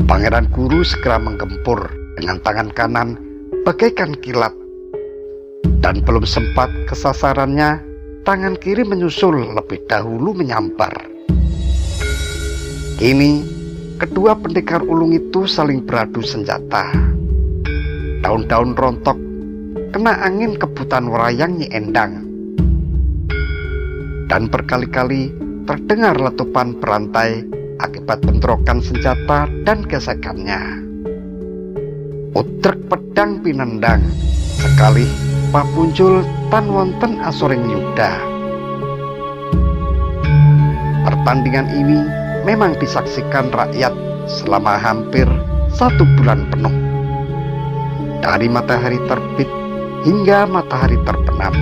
Pangeran Guru segera menggempur dengan tangan kanan bagaikan kilat, dan belum sempat kesasarannya, tangan kiri menyusul lebih dahulu menyampar. Kini kedua pendekar ulung itu saling beradu senjata. Daun-daun rontok kena angin kebutan werayang Nyi Endang, dan berkali-kali terdengar letupan berantai akibat bentrokan senjata dan gesekannya. Utrek pedang pinendang sekali papuncul tan wonten asoring yuda. Pertandingan ini memang disaksikan rakyat selama hampir 1 bulan penuh, dari matahari terbit hingga matahari terbenam.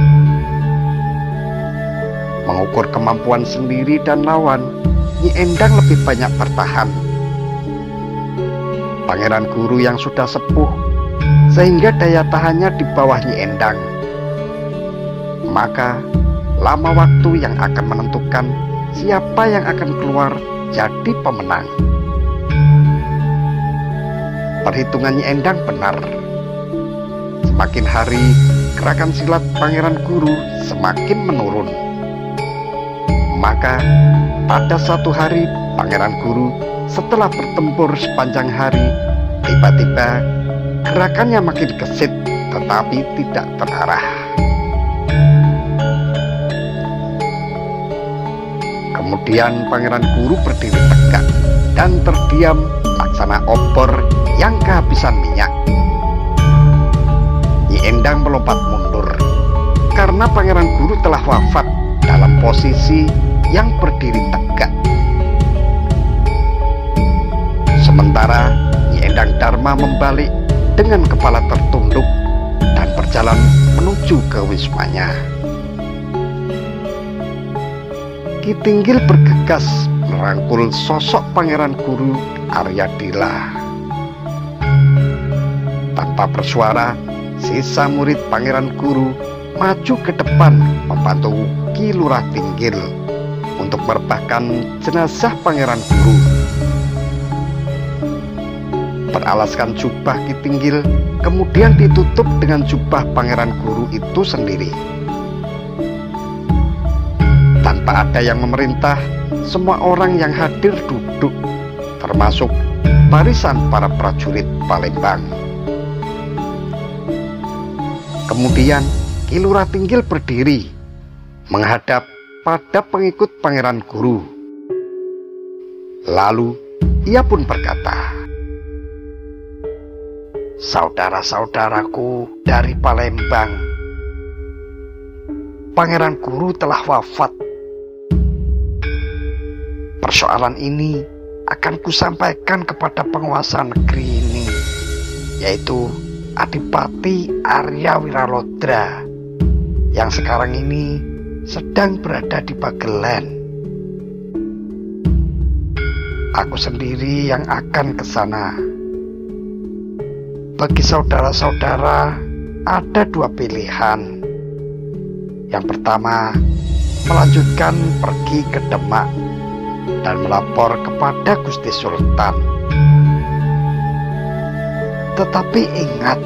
Mengukur kemampuan sendiri dan lawan, Nyi Endang lebih banyak bertahan. Pangeran Guru yang sudah sepuh sehingga daya tahannya di bawah Nyi Endang. Maka lama waktu yang akan menentukan siapa yang akan keluar jadi pemenang. Perhitungan Nyi Endang benar. Semakin hari gerakan silat Pangeran Guru semakin menurun. Maka pada satu hari Pangeran Guru setelah bertempur sepanjang hari, tiba-tiba gerakannya makin gesit tetapi tidak terarah. Kemudian Pangeran Guru berdiri tegak dan terdiam laksana obor yang kehabisan minyak. Nyi Endang melompat mundur karena Pangeran Guru telah wafat dalam posisi yang berdiri tegak. Sementara Nyi Endang Dharma membalik dengan kepala tertunduk dan berjalan menuju ke wismanya. Ki Tinggil bergegas merangkul sosok Pangeran Guru Aryadila. Tanpa bersuara, sisa murid Pangeran Guru maju ke depan membantu Ki Lurah Tinggil untuk merebahkan jenazah Pangeran Guru. Beralaskan jubah Ki Tinggil kemudian ditutup dengan jubah Pangeran Guru itu sendiri. Tanpa ada yang memerintah, semua orang yang hadir duduk, termasuk barisan para prajurit Palembang. Kemudian Ki Lurah Tinggil berdiri menghadap pada pengikut Pangeran Guru. Lalu ia pun berkata, "Saudara-saudaraku dari Palembang, Pangeran Guru telah wafat. Persoalan ini akan kusampaikan kepada penguasa negeri ini, yaitu Adipati Arya Wiralodra yang sekarang ini sedang berada di Bagelen. Aku sendiri yang akan ke sana. Bagi saudara-saudara ada 2 pilihan. Yang pertama, melanjutkan pergi ke Demak dan melapor kepada Gusti Sultan. Tetapi ingat,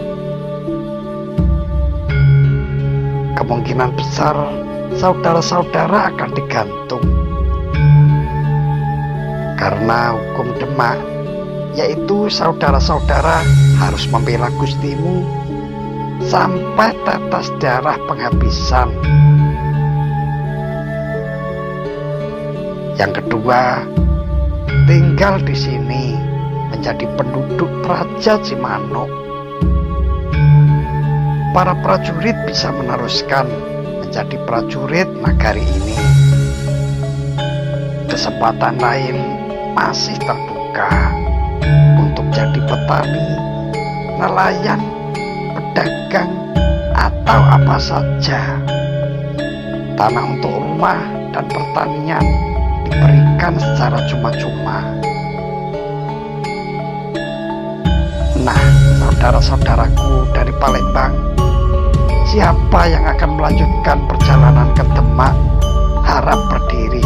kemungkinan besar saudara-saudara akan digantung, karena hukum Demak yaitu saudara-saudara harus membela gustimu sampai tetes darah penghabisan. Yang kedua, tinggal di sini menjadi penduduk Praja Cimanuk. Para prajurit bisa meneruskan menjadi prajurit nagari ini. Kesempatan lain masih terbuka. mereka untuk jadi petani, nelayan, pedagang, atau apa saja. Tanah untuk rumah dan pertanian diberikan secara cuma-cuma. Nah, saudara-saudaraku dari Palembang, siapa yang akan melanjutkan perjalanan ke Demak? Harap berdiri.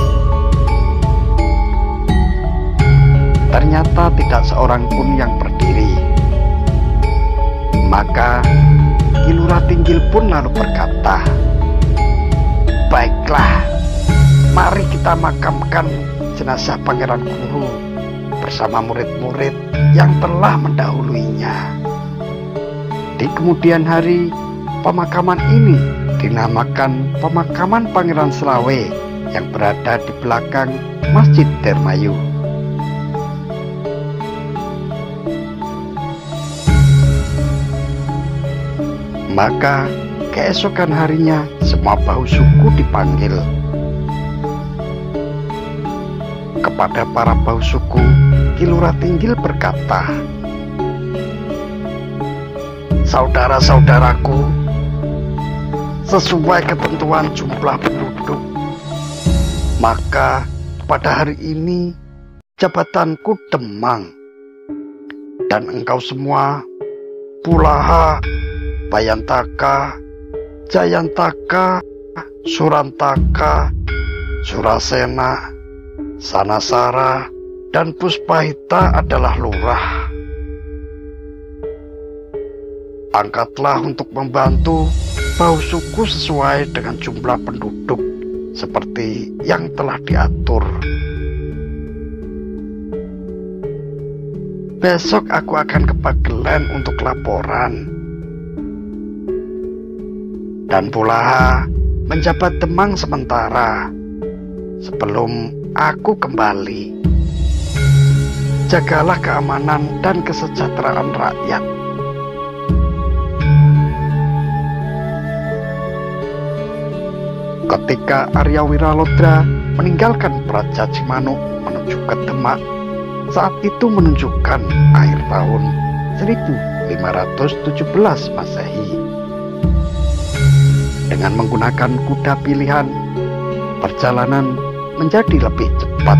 Ternyata tidak seorang pun yang berdiri. Maka Ki Lurah Tinggil pun lalu berkata, "Baiklah, mari kita makamkan jenazah Pangeran Guru bersama murid-murid yang telah mendahuluinya." Di kemudian hari, pemakaman ini dinamakan Pemakaman Pangeran Selawe yang berada di belakang Masjid Dermayu. Maka keesokan harinya semua bahu suku dipanggil. Kepada para bahu suku, Ki Lurah Tinggil berkata, "Saudara-saudaraku, sesuai ketentuan jumlah penduduk, maka pada hari ini jabatanku Demang, dan engkau semua Pulaha, Bayantaka, Jayantaka, Surantaka, Surasena, Sanasara, dan Puspahita adalah lurah. Angkatlah untuk membantu bahu suku sesuai dengan jumlah penduduk seperti yang telah diatur. Besok aku akan ke Pagelen untuk laporan." Dan Pulaha menjabat Demang sementara sebelum aku kembali. Jagalah keamanan dan kesejahteraan rakyat. Ketika Arya Wiralodra meninggalkan Praja Cimanuk menuju ke Demak, saat itu menunjukkan akhir tahun 1517 Masehi. Dengan menggunakan kuda pilihan, perjalanan menjadi lebih cepat.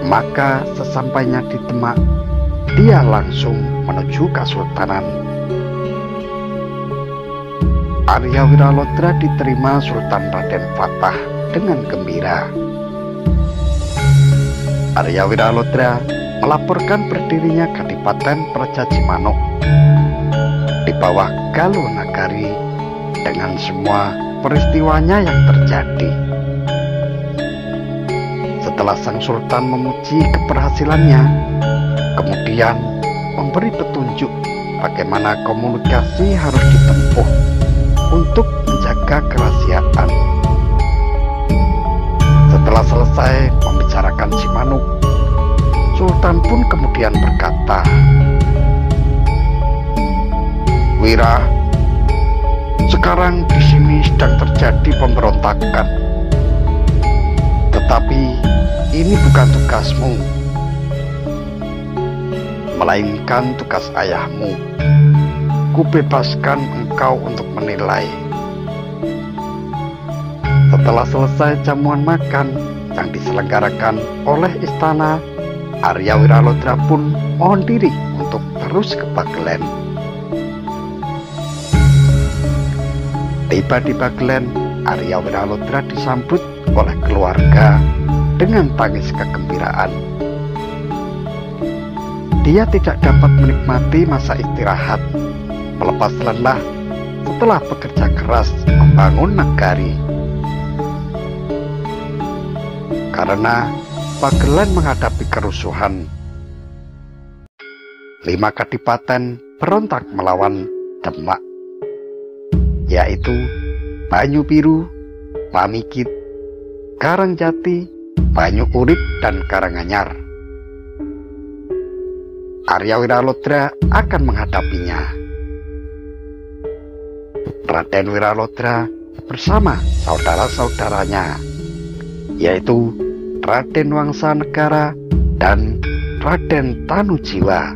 Maka sesampainya di Demak, dia langsung menuju Kesultanan. Arya Wiralodra diterima Sultan Raden Fatah dengan gembira. Arya Wiralodra melaporkan berdirinya Kadipaten Praja Cimanuk di bawah Galuh Nagari dengan semua peristiwanya yang terjadi. Setelah sang sultan memuji keberhasilannya, kemudian memberi petunjuk bagaimana komunikasi harus ditempuh untuk menjaga kerahasiaan. Setelah selesai membicarakan Cimanuk, Sultan pun kemudian berkata, "Wira, sekarang di sini sedang terjadi pemberontakan. Tetapi ini bukan tugasmu, melainkan tugas ayahmu. Kubebaskan engkau untuk menilai." Setelah selesai jamuan makan yang diselenggarakan oleh istana, Arya Wiralodra pun mohon diri untuk terus ke Pagelen. Tiba di Pagelen, Arya Wiralodra disambut oleh keluarga dengan tangis kegembiraan. Dia tidak dapat menikmati masa istirahat, melepas lelah setelah bekerja keras membangun negari. Karena Pagelen menghadapi kerusuhan, 5 kadipaten berontak melawan Demak, yaitu Banyu Biru, Pamikit, Karangjati, Banyu Urip, dan Karanganyar. Arya Wiralodra akan menghadapinya. Raden Wiralodra bersama saudara-saudaranya, yaitu Raden Wangsanegara, dan Raden Tanujiwa.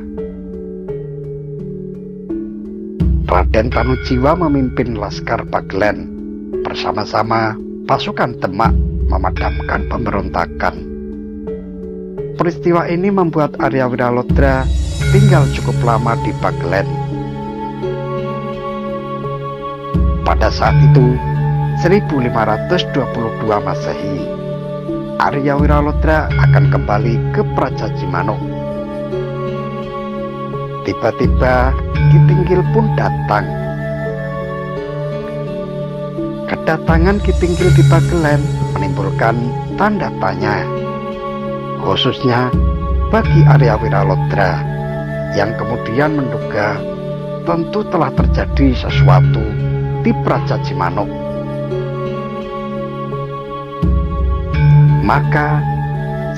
Raden Tanujiwa memimpin Laskar Bagelen bersama-sama pasukan Demak memadamkan pemberontakan. Peristiwa ini membuat Arya Wiralodra tinggal cukup lama di Bagelen. Pada saat itu, 1522 Masehi, Arya Wiralodra akan kembali ke Pracajimanuk. Tiba-tiba Ki Tinggil pun datang. Kedatangan Ki Tinggil di Bagelen menimbulkan tanda tanya, khususnya bagi Arya Wiralodra yang kemudian menduga tentu telah terjadi sesuatu di Pracajimanuk. Maka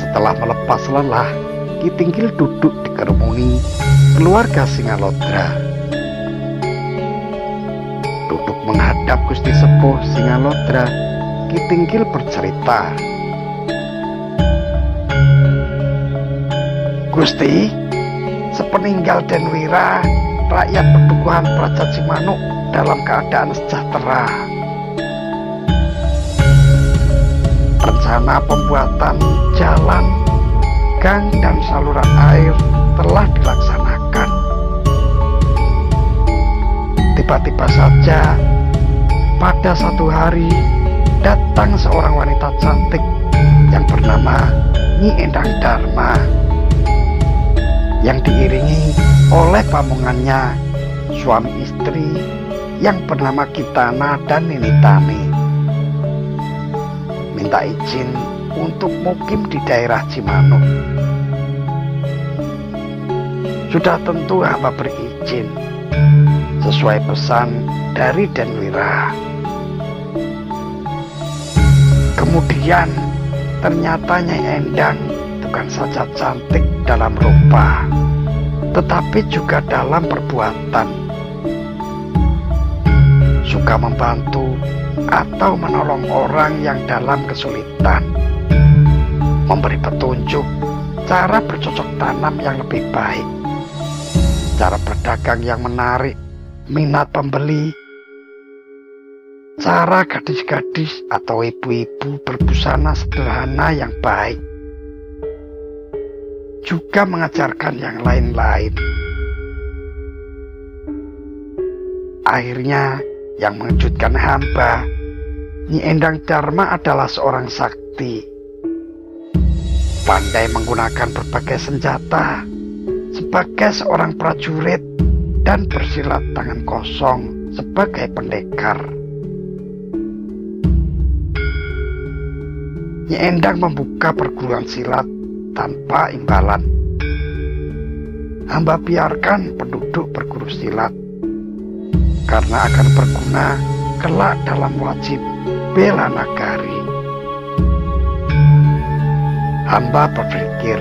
setelah melepas lelah, Ki Tinggil duduk dikerumuni keluarga Singalodra. Duduk menghadap Gusti Sepuh Singalodra, Ki Tinggil bercerita, "Gusti, sepeninggal Denwira, rakyat Pedukuhan Pracajimanuk dalam keadaan sejahtera. Rencana pembuatan jalan, gang, dan saluran air telah dilaksanakan. Tiba-tiba saja pada satu hari datang seorang wanita cantik yang bernama Nyi Endang Dharma, yang diiringi oleh pamungannya, suami istri yang bernama Kitana dan Ninitani, minta izin untuk mukim di daerah Cimanuk. Sudah tentu hamba berizin sesuai pesan dari Denwira. Kemudian ternyata Nyai Endang bukan saja cantik dalam rupa, tetapi juga dalam perbuatan. Suka membantu atau menolong orang yang dalam kesulitan, memberi petunjuk cara bercocok tanam yang lebih baik, cara berdagang yang menarik minat pembeli, cara gadis-gadis atau ibu-ibu berbusana sederhana yang baik, juga mengajarkan yang lain-lain. Akhirnya yang mengejutkan hamba, Nyi Endang Dharma adalah seorang sakti, pandai menggunakan berbagai senjata sebagai seorang prajurit dan bersilat tangan kosong sebagai pendekar. Nyi Endang membuka perguruan silat tanpa imbalan. Hamba biarkan penduduk berguru silat karena akan berguna kelak dalam wajib bela nagari. Hamba berpikir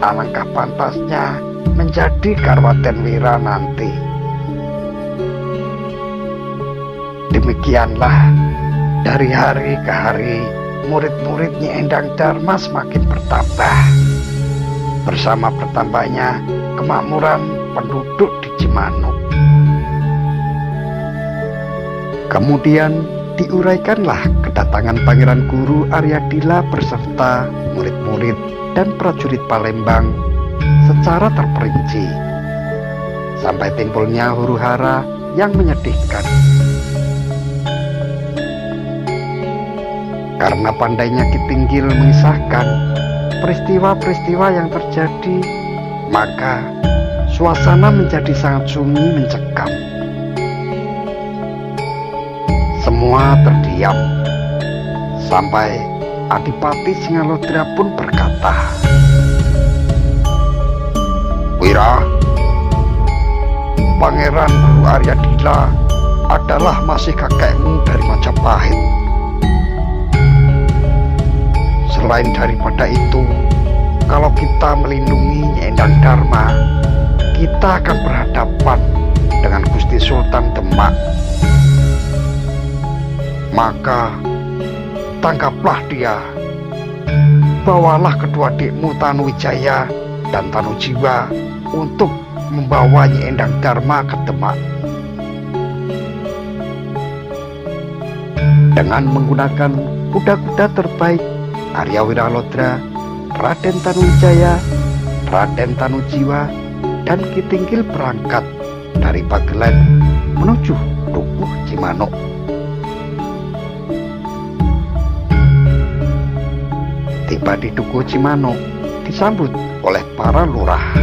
alangkah pantasnya menjadi garwa Denwira nanti. Demikianlah, dari hari ke hari murid-murid Nyi Endang Dharma semakin bertambah. Bersama bertambahnya kemakmuran penduduk di Cimanuk. Kemudian diuraikanlah kedatangan Pangeran Guru Aryadila beserta murid-murid dan prajurit Palembang secara terperinci, sampai timbulnya huru-hara yang menyedihkan. Karena pandainya Ki Tinggil mengisahkan peristiwa-peristiwa yang terjadi, maka suasana menjadi sangat sunyi mencekam. Semua terdiam, sampai Adipati Singalodra pun berkata, "Wira, Pangeran Guru Aryadila adalah masih kakekmu dari Majapahit. Selain daripada itu, kalau kita melindungi Nyi Endang Dharma, kita akan berhadapan dengan Gusti Sultan Demak. Maka tangkaplah dia, bawalah kedua adikmu Tanuwijaya dan Tanujiwa untuk membawa Nyi Endang Dharma ke Demak. Dengan menggunakan kuda-kuda terbaik, Arya Wiralodra, Raden Tanuwijaya, Raden Tanujiwa, dan Ki Tinggil berangkat dari Bagelen menuju Dukuh Cimanuk. Tiba di Dukuh Cimanuk disambut oleh para lurah,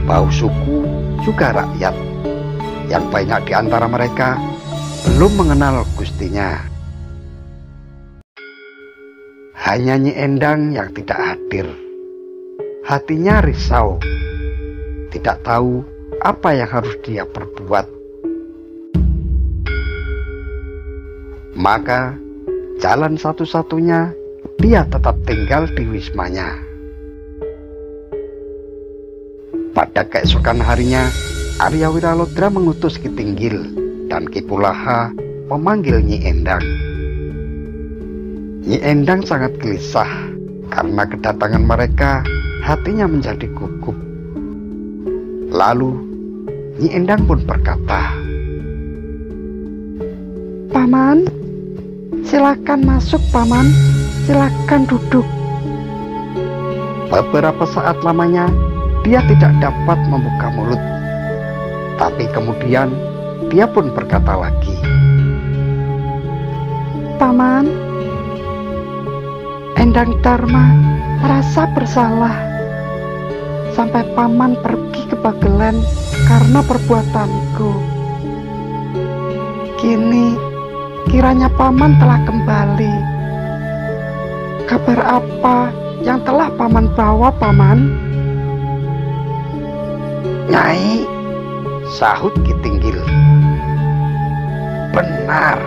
bau suku, juga rakyat, yang banyak di antara mereka belum mengenal Gustinya. Hanya Nyi Endang yang tidak hadir. Hatinya risau, tidak tahu apa yang harus dia perbuat. Maka jalan satu-satunya, dia tetap tinggal di wismanya. Pada keesokan harinya, Arya Wiralodra mengutus Ki Tinggil dan Ki Pulaha memanggil Nyi Endang. Nyi Endang sangat gelisah karena kedatangan mereka. Hatinya menjadi gugup. Lalu Nyi Endang pun berkata, "Paman, silakan masuk Paman, silakan duduk." Beberapa saat lamanya dia tidak dapat membuka mulut. Tapi kemudian dia pun berkata lagi, "Paman, Endang Dharma merasa bersalah sampai Paman pergi ke Bagelen karena perbuatanku. Kini kiranya Paman telah kembali. Kabar apa yang telah Paman bawa, Paman?" "Nyai," sahut Ki Tinggil, "benar,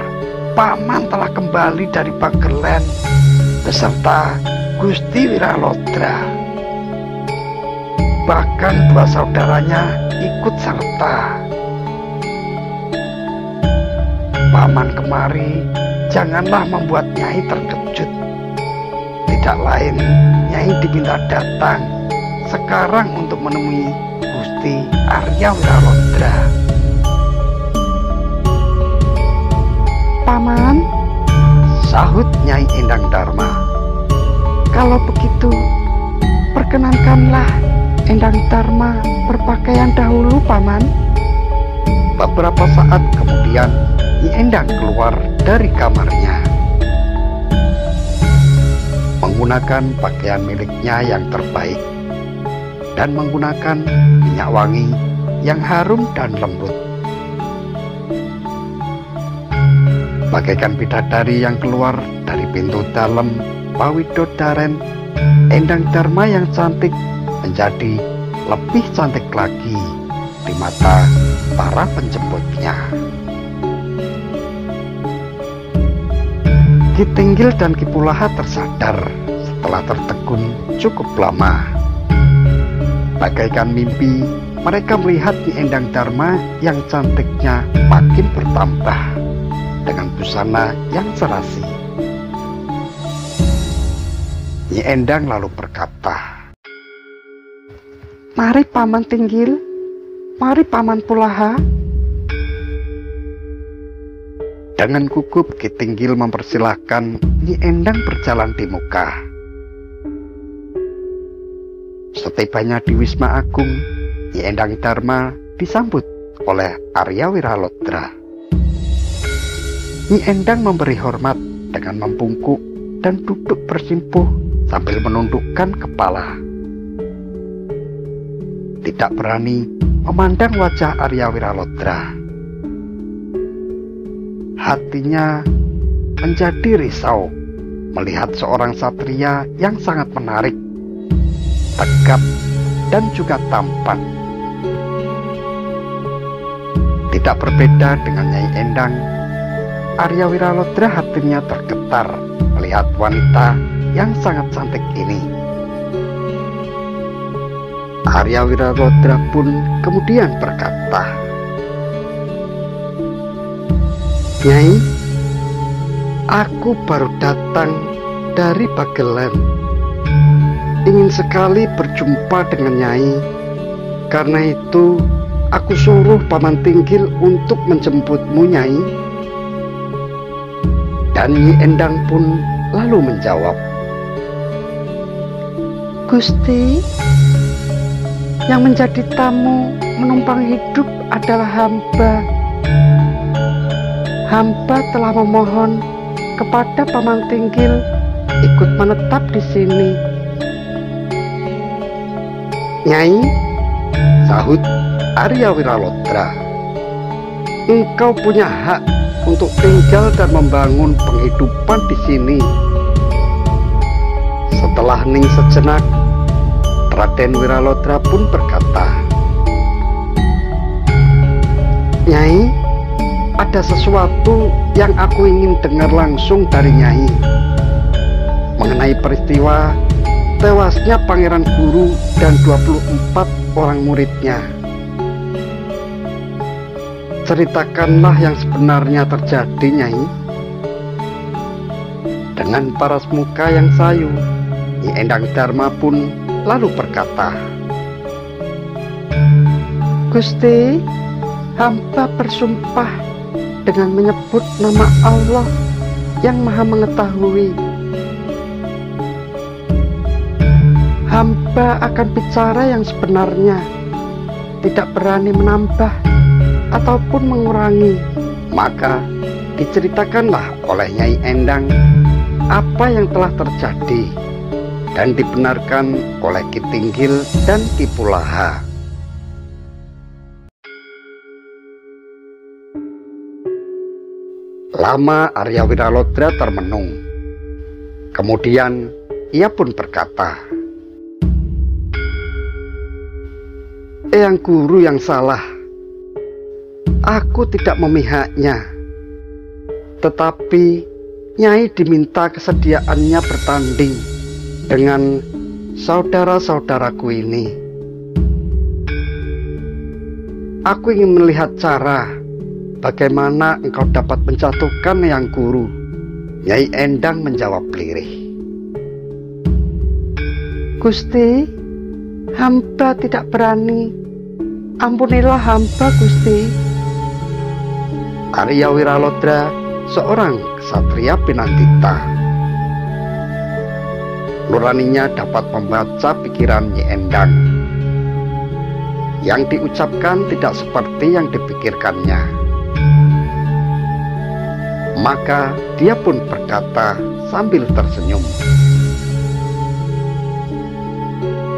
Paman telah kembali dari Bagelen beserta Gusti Wiralodra. Bahkan dua saudaranya ikut serta. Paman kemari janganlah membuat Nyai terkejut. Tidak lain, Nyai diminta datang sekarang untuk menemui Gusti Arya Wiralodra." "Paman," sahut Nyai Endang Dharma, "kalau begitu perkenankanlah Endang Dharma berpakaian dahulu, Paman." Beberapa saat kemudian Nyi Endang keluar dari kamarnya menggunakan pakaian miliknya yang terbaik dan menggunakan minyak wangi yang harum dan lembut. Bagaikan bidadari yang keluar dari pintu dalam Pawidodaren, Endang Dharma yang cantik menjadi lebih cantik lagi di mata para penjemputnya. Ki Tinggil dan Ki Pulaha tersadar setelah tertegun cukup lama. Bagaikan mimpi, mereka melihat Nyi Endang Dharma yang cantiknya makin bertambah dengan busana yang serasi. Nyi Endang lalu berkata, "Mari Paman Tinggil, mari Paman Pulaha." Dengan gugup Ki Tinggil mempersilahkan Nyi Endang berjalan di muka. Setibanya di Wisma Agung, Nyi Endang Dharma disambut oleh Arya Wiralodra. Nyi Endang memberi hormat dengan membungkuk dan duduk bersimpuh sambil menundukkan kepala. Tidak berani memandang wajah Arya Wiralodra. Hatinya menjadi risau melihat seorang satria yang sangat menarik, tegap, dan juga tampan. Tidak berbeda dengan Nyai Endang, Arya Wiralodra hatinya tergetar melihat wanita yang sangat cantik ini. Arya Wiralodra pun kemudian berkata, "Nyai, aku baru datang dari Bagelen. ingin sekali berjumpa dengan Nyai. Karena itu aku suruh Paman Tinggil untuk menjemputmu, Nyai. Dan Nyi Endang pun lalu menjawab, Gusti, yang menjadi tamu menumpang hidup adalah hamba. Hamba telah memohon kepada Paman Tinggil ikut menetap di sini. Nyai, sahut Arya Wiralodra, engkau punya hak untuk tinggal dan membangun penghidupan di sini. Setelah hening sejenak, Raden Wiralodra pun berkata, Nyai, ada sesuatu yang aku ingin dengar langsung dari Nyai mengenai peristiwa tewasnya Pangeran Guru dan 24 orang muridnya. Ceritakanlah yang sebenarnya terjadi, Nyai. Dengan paras muka yang sayu, Nyi Endang Dharma pun lalu berkata, Gusti, hamba bersumpah dengan menyebut nama Allah yang Maha Mengetahui. Hamba akan bicara yang sebenarnya, tidak berani menambah ataupun mengurangi. Maka diceritakanlah oleh Nyai Endang apa yang telah terjadi dan dibenarkan oleh Ki Tinggil dan Ki Pulaha. Lama Arya Wiralodra termenung. Kemudian ia pun berkata, Eyang Guru yang salah. Aku tidak memihaknya. Tetapi Nyai diminta kesediaannya bertanding dengan saudara-saudaraku ini. Aku ingin melihat cara bagaimana engkau dapat menjatuhkan Eyang Guru. Nyai Endang menjawab lirih, Gusti, hamba tidak berani. Ampunilah hamba, Gusti. Arya Wiralodra seorang ksatria pinantita. Nuraninya dapat membaca pikiran Nyi Endang. Yang diucapkan tidak seperti yang dipikirkannya. Maka dia pun berkata sambil tersenyum,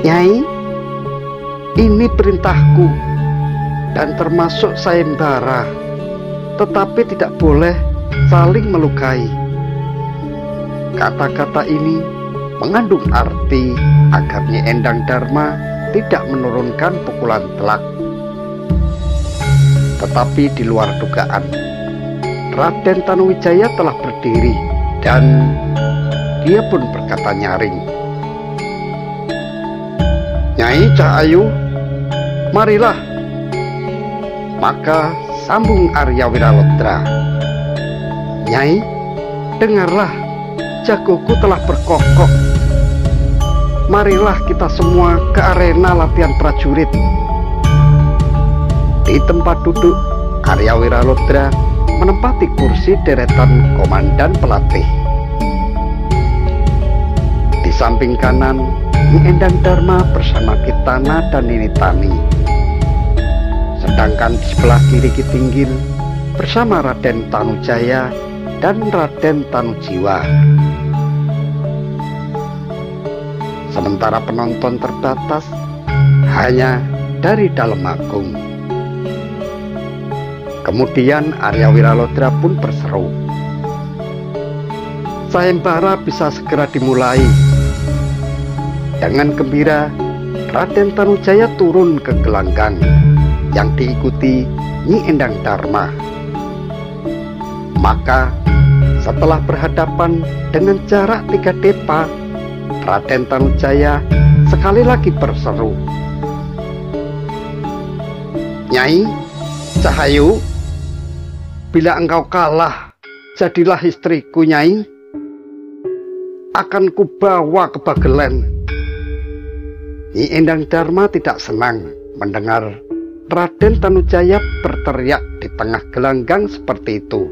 Nyai, ini perintahku dan termasuk sayembara, tetapi tidak boleh saling melukai. Kata-kata ini mengandung arti agar Nyi Endang Dharma tidak menurunkan pukulan telak. Tetapi di luar dugaan, Raden Tanuwijaya telah berdiri dan dia pun berkata nyaring, Nyai Cahayu, marilah. Maka sambung Arya Wiralodra, Nyai, dengarlah, jagoku telah berkokok. Marilah kita semua ke arena latihan prajurit. Di tempat duduk, Arya Wiralodra menempati kursi deretan komandan pelatih. Di samping kanan, Nyi Endang Dharma bersama Kitana dan Nilitani. Sedangkan di sebelah kiri Ki Tinggil bersama Raden Tanujaya dan Raden Tanujiwa. Sementara penonton terbatas hanya dari dalam agung. Kemudian Arya Wiralodra pun berseru, sayembara bisa segera dimulai. Dengan gembira, Raden Tanujaya turun ke gelanggang yang diikuti Nyi Endang Dharma. Maka setelah berhadapan dengan jarak 3 depa, Raden Tanujaya sekali lagi berseru, Nyai Cahayu, bila engkau kalah, jadilah istriku, Nyai. Akan kubawa ke Bagelen Nyi Endang Dharma tidak senang mendengar Raden Tanujaya berteriak di tengah gelanggang seperti itu.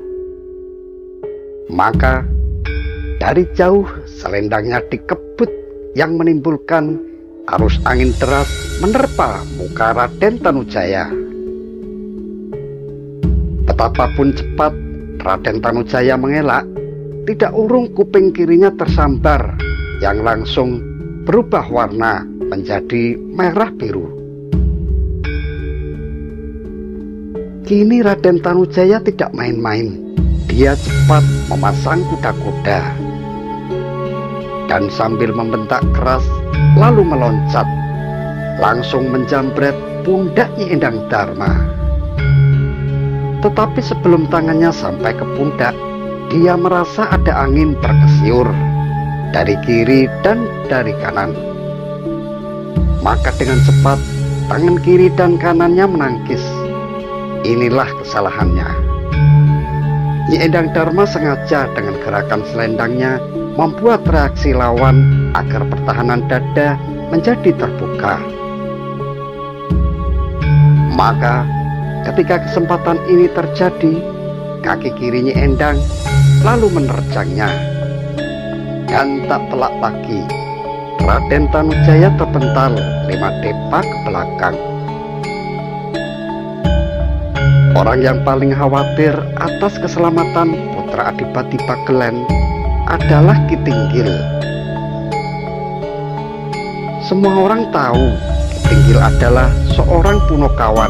Maka dari jauh selendangnya dikebut yang menimbulkan arus angin deras menerpa muka Raden Tanujaya. Betapapun cepat Raden Tanujaya mengelak, tidak urung kuping kirinya tersambar yang langsung berubah warna menjadi merah biru. Kini Raden Tanujaya tidak main-main. Dia cepat memasang kuda-kuda dan sambil membentak keras lalu meloncat, langsung menjambret pundak Nyi Endang Dharma. Tetapi sebelum tangannya sampai ke pundak, dia merasa ada angin berkesiur dari kiri dan dari kanan. Maka dengan cepat tangan kiri dan kanannya menangkis. Inilah kesalahannya. Nyi Endang Dharma sengaja dengan gerakan selendangnya membuat reaksi lawan agar pertahanan dada menjadi terbuka. Maka ketika kesempatan ini terjadi, kaki kiri Nyi Endang lalu menerjangnya. Dan tak pelak lagi, Raden Tanujaya terpental 5 depa ke belakang. Orang yang paling khawatir atas keselamatan putra Adipati Pagelen adalah Ki Tinggil. Semua orang tahu Ki Tinggil adalah seorang punokawan.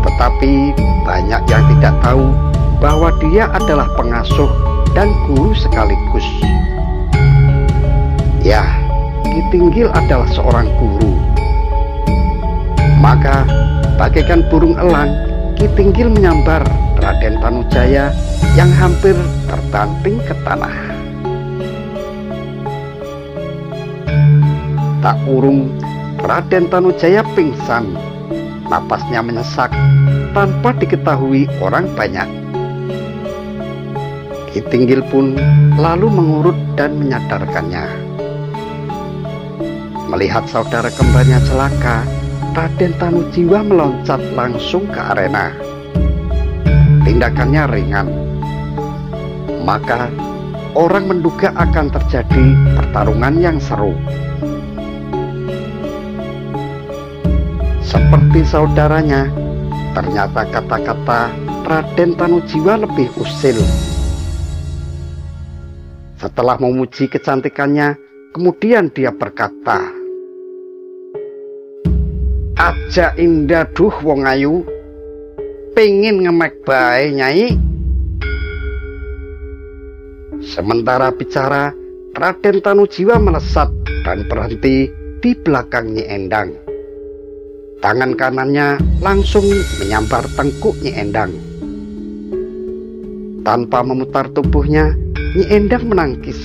Tetapi banyak yang tidak tahu bahwa dia adalah pengasuh dan guru sekaligus. Ya, Ki Tinggil adalah seorang guru. Maka bagaikan burung elang, Ki Tinggil menyambar Raden Tanujaya yang hampir terbanting ke tanah. Tak urung Raden Tanujaya pingsan, napasnya menyesak tanpa diketahui orang banyak. Ki Tinggil pun lalu mengurut dan menyadarkannya. Melihat saudara kembarnya celaka, Raden Tanujiwa meloncat langsung ke arena. Tindakannya ringan. Maka orang menduga akan terjadi pertarungan yang seru. Seperti saudaranya, ternyata kata-kata Raden Tanujiwa lebih usil. Setelah memuji kecantikannya, kemudian dia berkata, "Aja indah duh wong ayu, pengin ngemek bae Nyai." Sementara bicara, Raden Tanujiwa melesat dan berhenti di belakang Nyi Endang. Tangan kanannya langsung menyambar tengkuk Nyi Endang. Tanpa memutar tubuhnya, Nyi Endang menangkis.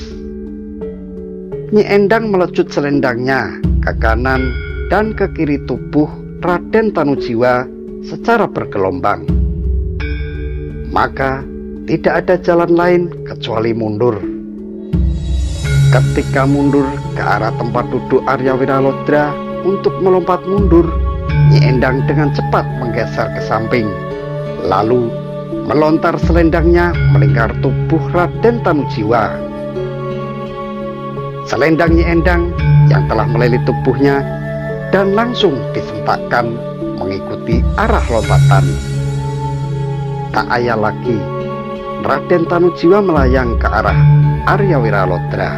Nyi Endang melecut selendangnya ke kanan dan ke kiri tubuh Raden Tanujiwa secara bergelombang. Maka tidak ada jalan lain kecuali mundur. Ketika mundur ke arah tempat duduk Arya Wiralodra untuk melompat mundur, Nyi Endang dengan cepat menggeser ke samping, lalu melontar selendangnya melingkar tubuh Raden Tanujiwa. Selendang Nyi Endang yang telah melilit tubuhnya dan langsung disentakkan mengikuti arah lompatan. Tak ayal lagi, Raden Tanujiwa melayang ke arah Arya Wiralodra.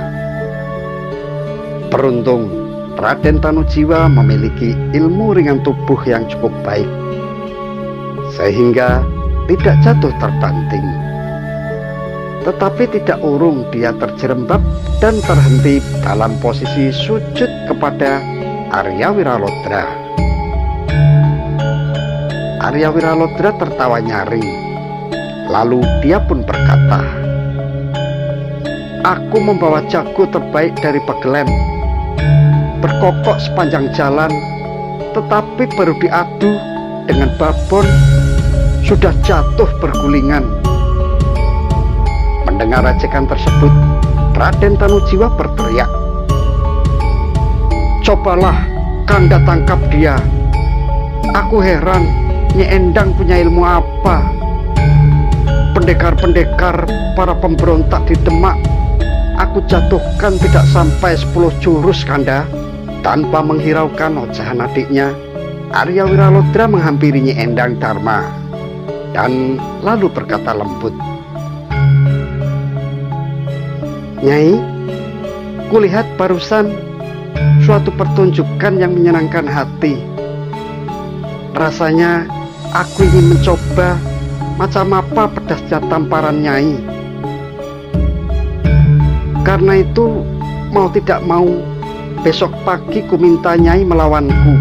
Beruntung Raden Tanujiwa memiliki ilmu ringan tubuh yang cukup baik, sehingga tidak jatuh terbanting. Tetapi tidak urung dia terjerembab dan terhenti dalam posisi sujud kepada Arya Wiralodra. Arya Wiralodra tertawa nyaring. Lalu dia pun berkata, "Aku membawa jago terbaik dari Pagelen, berkokok sepanjang jalan, tetapi baru diadu dengan babon sudah jatuh bergulingan." Mendengar ajakan tersebut, Raden Tanujiwa berteriak, Cobalah Kanda tangkap dia. Aku heran Nyi Endang punya ilmu apa. Pendekar-pendekar para pemberontak di Demak aku jatuhkan tidak sampai 10 jurus, Kanda. Tanpa menghiraukan ocehan adiknya, Arya Wiralodra menghampiri Nyi Endang Dharma dan lalu berkata lembut, "Nyai, kulihat barusan suatu pertunjukan yang menyenangkan hati. Rasanya aku ingin mencoba macam apa pedasnya tamparan Nyai. Karena itu mau tidak mau besok pagi ku minta Nyai melawanku.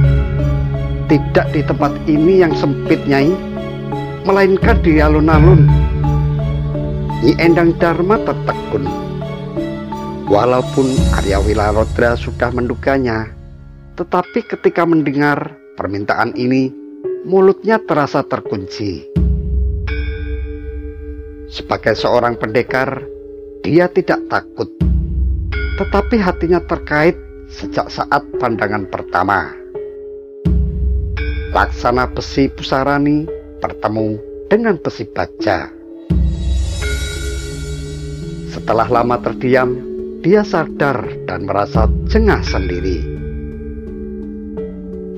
Tidak di tempat ini yang sempit, Nyai, melainkan di alun-alun." Nyi Endang Dharma tertegun. Walaupun Arya Wiralodra sudah menduganya, tetapi ketika mendengar permintaan ini, mulutnya terasa terkunci. Sebagai seorang pendekar, dia tidak takut, tetapi hatinya terkait sejak saat pandangan pertama. Laksana besi Pusarani bertemu dengan besi baja. Setelah lama terdiam, dia sadar dan merasa jengah sendiri.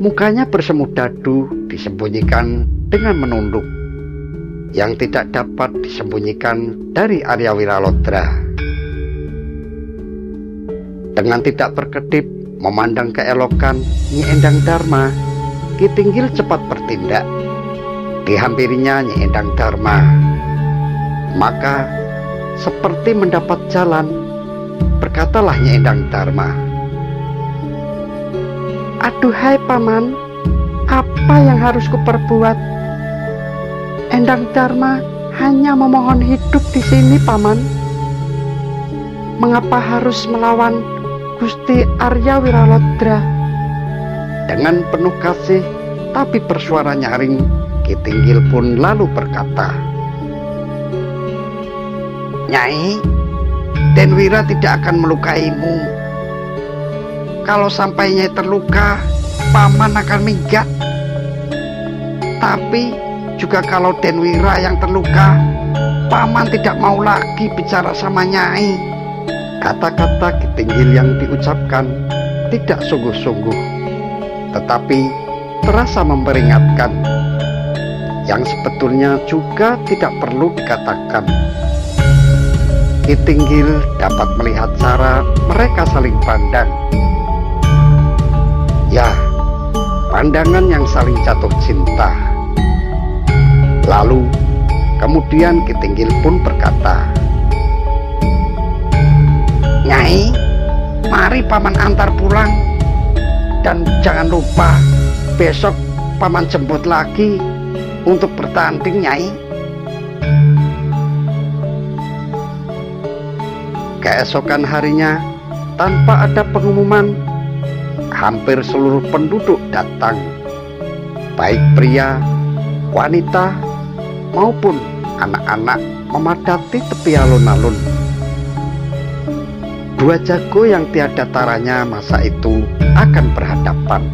Mukanya bersemu dadu disembunyikan dengan menunduk, yang tidak dapat disembunyikan dari Arya Wiralodra. Dengan tidak berkedip memandang keelokan Nyi Endang Dharma, Ki Tinggil cepat bertindak. Dihampirinya Nyi Endang Dharma. Maka seperti mendapat jalan, berkatalah Nyi Endang Dharma, "Aduhai Paman, apa yang harus kuperbuat? Endang Dharma hanya memohon hidup di sini, Paman. Mengapa harus melawan Gusti Arya Wiralodra?" Dengan penuh kasih tapi bersuara nyaring, Ki Tinggil pun lalu berkata, "Nyai, Denwira tidak akan melukaimu. Kalau sampai Nyai terluka, Paman akan minggat. Tapi juga kalau Denwira yang terluka, Paman tidak mau lagi bicara sama Nyai." Kata-kata Ki Tinggil yang diucapkan tidak sungguh-sungguh, tetapi terasa memperingatkan, yang sebetulnya juga tidak perlu dikatakan. Ki Tinggil dapat melihat cara mereka saling pandang. Ya, pandangan yang saling jatuh cinta. Lalu kemudian Ki Tinggil pun berkata, "Nyai, mari Paman antar pulang. Dan jangan lupa besok Paman jemput lagi untuk bertanding, Nyai." Keesokan harinya, tanpa ada pengumuman, hampir seluruh penduduk datang, baik pria, wanita, maupun anak-anak, memadati tepi alun-alun. Dua jago yang tiada taranya masa itu akan berhadapan.